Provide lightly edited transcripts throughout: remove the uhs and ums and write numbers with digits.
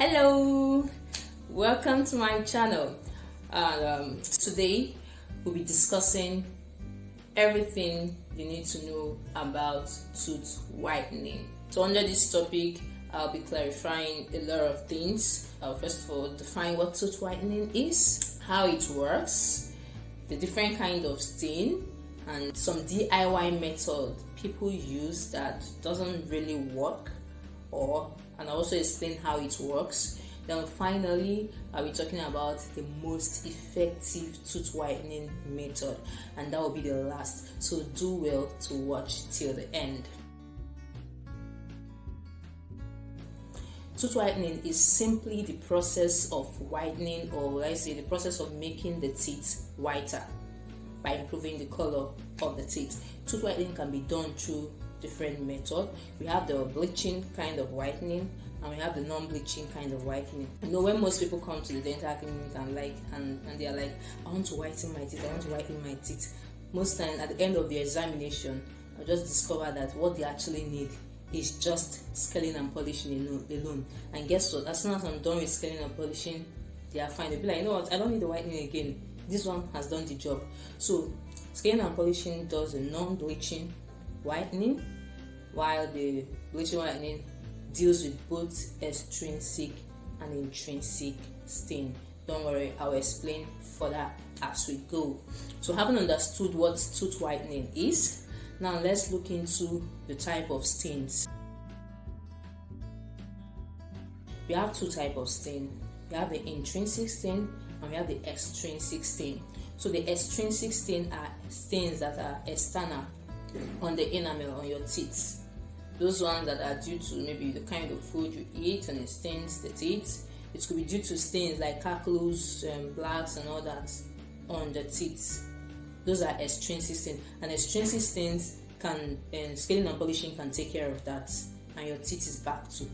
Hello, welcome to my channel. Today we'll be discussing everything you need to know about tooth whitening. So under this topic I'll be clarifying a lot of things. First of all, define what tooth whitening is, how it works, the different kind of stain, and some DIY method people use that doesn't really work, and also explain how it works. Then finally I'll be talking about the most effective tooth whitening method, and that will be the last, so do well to watch till the end. Tooth whitening is simply the process of whitening, or let's say the process of making the teeth whiter by improving the color of the teeth. Tooth whitening can be done through different methods. We have the bleaching kind of whitening, and we have the non-bleaching kind of whitening. You know, when most people come to the dental clinic and they are like, I want to whiten my teeth, I want to whiten my teeth. Most times at the end of the examination, I just discover that what they actually need is just scaling and polishing alone. And guess what? As soon as I'm done with scaling and polishing, they are fine. They'll be like, you know what? I don't need the whitening again. This one has done the job. So scaling and polishing does a non-bleaching whitening, while the bleaching whitening deals with both extrinsic and intrinsic stain. Don't worry, I'll explain further as we go. So having understood what tooth whitening is, now let's look into the type of stains. We have two types of stain. We have the intrinsic stain and we have the extrinsic stain. So the extrinsic stain are stains that are external on the enamel on your teeth. Those ones that are due to maybe the kind of food you eat and it stains the teeth. It could be due to stains like calculus, blacks and all that on the teeth. Those are extrinsic stains, and extrinsic stains scaling and polishing can take care of that, and your teeth is back to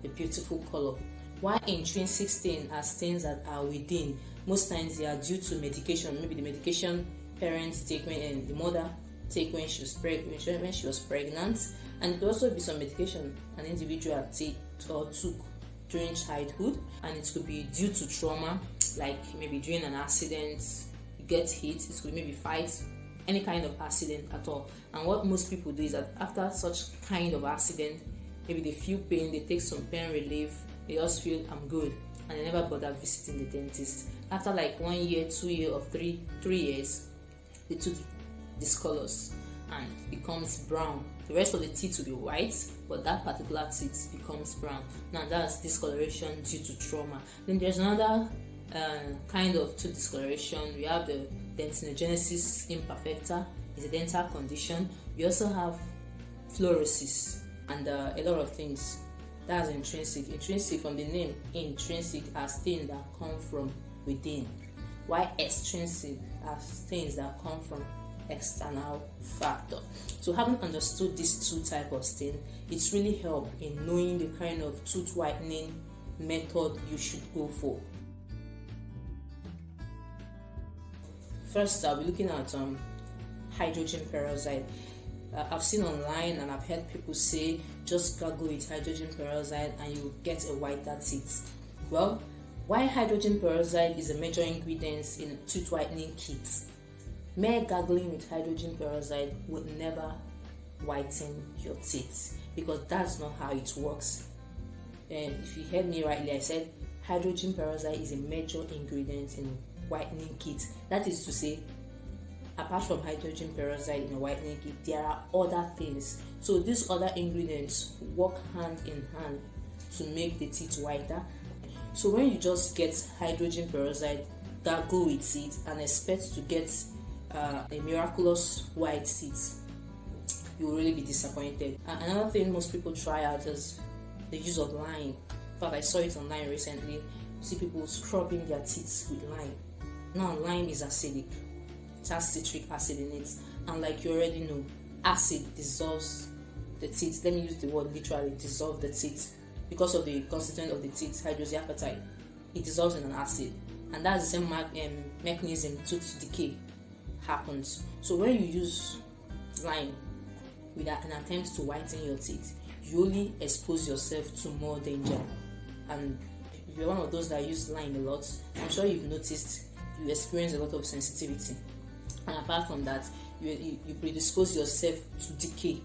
a beautiful color. While intrinsic stains are stains that are within. Most times they are due to medication, maybe the medication parents take when the mother take when she was pregnant, and it could also be some medication an individual take or took during childhood, and it could be due to trauma, like maybe during an accident, you get hit. It could maybe fight, any kind of accident at all. And what most people do is that after such kind of accident, maybe they feel pain, they take some pain relief, they just feel I'm good, and they never bother visiting the dentist. After like 1 year, 2 years, or 3 years, the tooth discolors and becomes brown. The rest of the teeth will be white, but that particular teeth becomes brown. Now that's discoloration due to trauma. Then there's another kind of tooth discoloration. We have the dentinogenesis imperfecta. It's a dental condition. We also have fluorosis and a lot of things. That's intrinsic. Intrinsic, from the name intrinsic, are stains that come from within, while extrinsic are stains that come from external factor. So having understood these two types of stain, it's really helped in knowing the kind of tooth whitening method you should go for. First, I'll be looking at hydrogen peroxide. I've seen online and I've heard people say just gargle with hydrogen peroxide and you will get a whiter teeth. Well, while hydrogen peroxide is a major ingredient in tooth whitening kits, mere gargling with hydrogen peroxide would never whiten your teeth, because that's not how it works. And if you heard me rightly, I said hydrogen peroxide is a major ingredient in whitening kit. That is to say, apart from hydrogen peroxide in a whitening kit, there are other things. So these other ingredients work hand in hand to make the teeth whiter. So when you just get hydrogen peroxide, gargle with it and expect to get a miraculous white teeth, you will really be disappointed. Another thing most people try out is the use of lime. In fact, I saw it online recently. You see people scrubbing their teeth with lime. Now, lime is acidic. It has citric acid in it, and like you already know, acid dissolves the teeth. Let me use the word literally, dissolve the teeth, because of the constituent of the teeth, hydroxyapatite. It dissolves in an acid, and that's the same mechanism tooth decay happens. So when you use lime with an attempt to whiten your teeth, you only expose yourself to more danger, and if you're one of those that use lime a lot, I'm sure you've noticed you experience a lot of sensitivity. And apart from that, you predispose yourself to decay.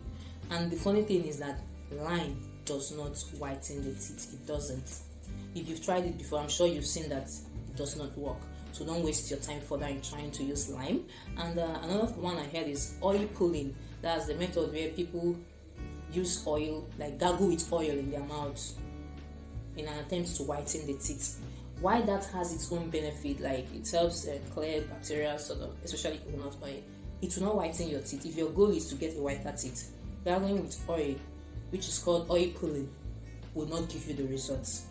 And the funny thing is that lime does not whiten the teeth. It doesn't. If you've tried it before, I'm sure you've seen that it does not work. So don't waste your time further in trying to use lime. And another one I heard is oil pulling. That's the method where people use oil, like gargle with oil in their mouths in an attempt to whiten the teeth. Why that has its own benefit, like it helps clear bacteria, sort of, especially coconut oil. It will not whiten your teeth. If your goal is to get a whiter teeth, gargling with oil, which is called oil pulling, will not give you the results.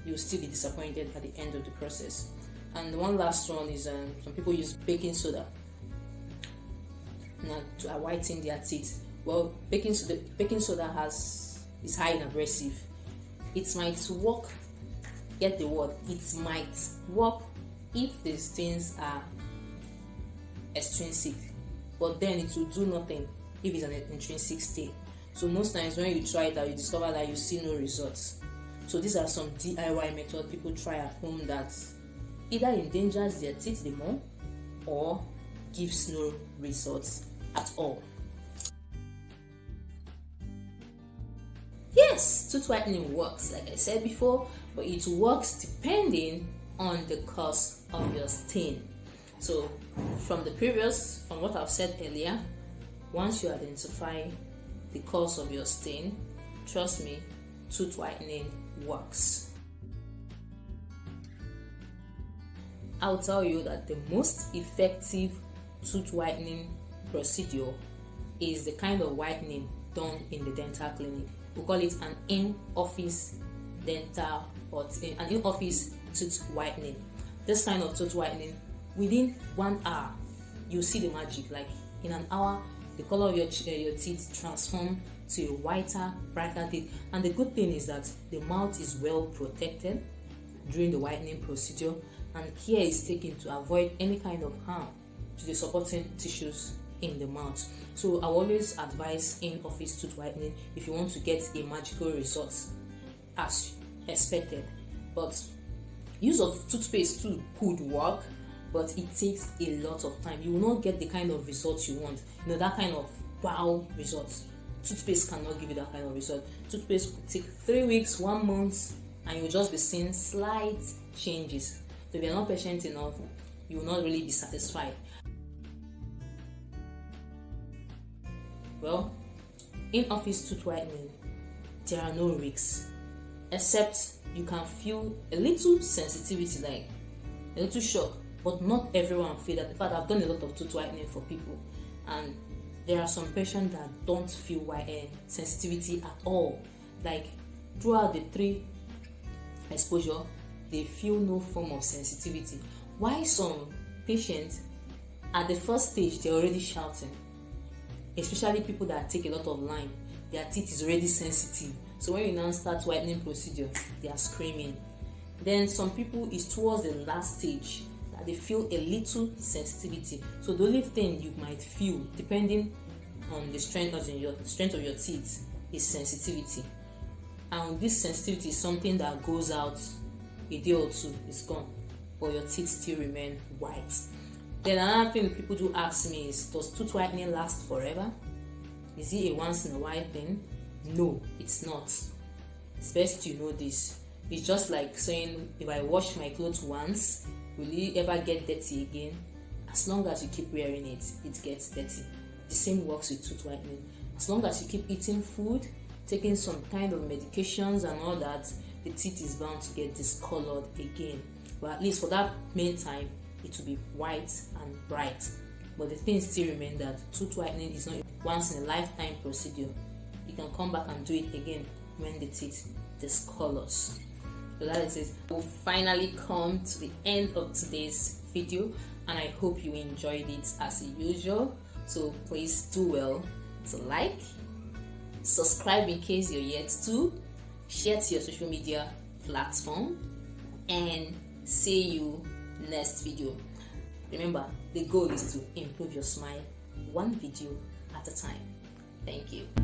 You'll still be disappointed at the end of the process. And one last one is some people use baking soda now to whiten their teeth. Well, baking soda is high in abrasive. It might work. Get the word. It might work if the stains are extrinsic, but then it will do nothing if it's an intrinsic stain. So most times when you try it out, you discover that you see no results. So these are some DIY methods people try at home that either endangers their teeth the more or gives no results at all. Yes, tooth whitening works, like I said before, but it works depending on the cause of your stain. So from what I've said earlier, once you identify the cause of your stain, trust me, tooth whitening works. I'll tell you that the most effective tooth whitening procedure is the kind of whitening done in the dental clinic. We call it an in-office dental or an in-office tooth whitening. This kind of tooth whitening, within 1 hour, you see the magic. Like in an hour, the color of your teeth transform to a whiter, brighter teeth. And the good thing is that the mouth is well protected during the whitening procedure, and care is taken to avoid any kind of harm to the supporting tissues in the mouth. So I always advise in-office tooth whitening if you want to get a magical result as expected. But use of toothpaste too could work, but it takes a lot of time. You will not get the kind of results you want. That kind of wow results. Toothpaste cannot give you that kind of result. Toothpaste could take 3 weeks, 1 month, and you'll just be seeing slight changes. So if you're not patient enough, you will not really be satisfied. Well, in office tooth whitening, there are no risks, except you can feel a little sensitivity, like a little shock, but not everyone feel that. In fact, I've done a lot of tooth whitening for people, and there are some patients that don't feel sensitivity at all. Like throughout the 3 exposure, they feel no form of sensitivity. Why some patients at the first stage they're already shouting, especially people that take a lot of lime, their teeth is already sensitive. So when you now start whitening procedure, they are screaming. Then some people is towards the last stage that they feel a little sensitivity. So the only thing you might feel, depending on the strength of your teeth, is sensitivity. And this sensitivity is something that goes out a day or 2, it's gone, but your teeth still remain white. Then another thing people do ask me is, does tooth whitening last forever? Is it a once in a while thing? No, it's not. It's best you know this. It's just like saying, if I wash my clothes once, will it ever get dirty again? As long as you keep wearing it, it gets dirty. The same works with tooth whitening. As long as you keep eating food, taking some kind of medications and all that, the teeth is bound to get discolored again. But at least for that meantime, it will be white and bright. But the thing still remains that tooth whitening is not a once in a lifetime procedure. You can come back and do it again when the teeth discolors. So that is it. We'll finally come to the end of today's video, and I hope you enjoyed it as usual. So please do well to like, subscribe in case you're yet to, share to your social media platform, and see you next video. Remember, the goal is to improve your smile one video at a time. Thank you.